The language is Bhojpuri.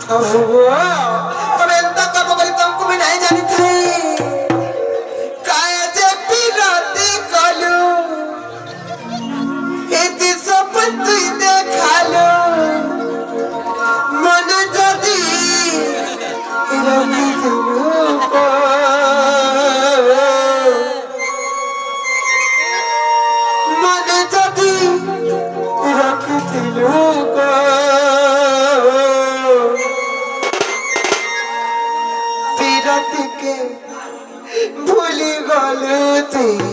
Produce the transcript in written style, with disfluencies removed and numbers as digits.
তবে এন্তা কাম করি তমকু भी नहीं जानी थी काया जे पिराती कलू एती सपन तुई देखालो मन जदी रखी दिलू को मन जदी रखी दिलू को के भूली गलू तुई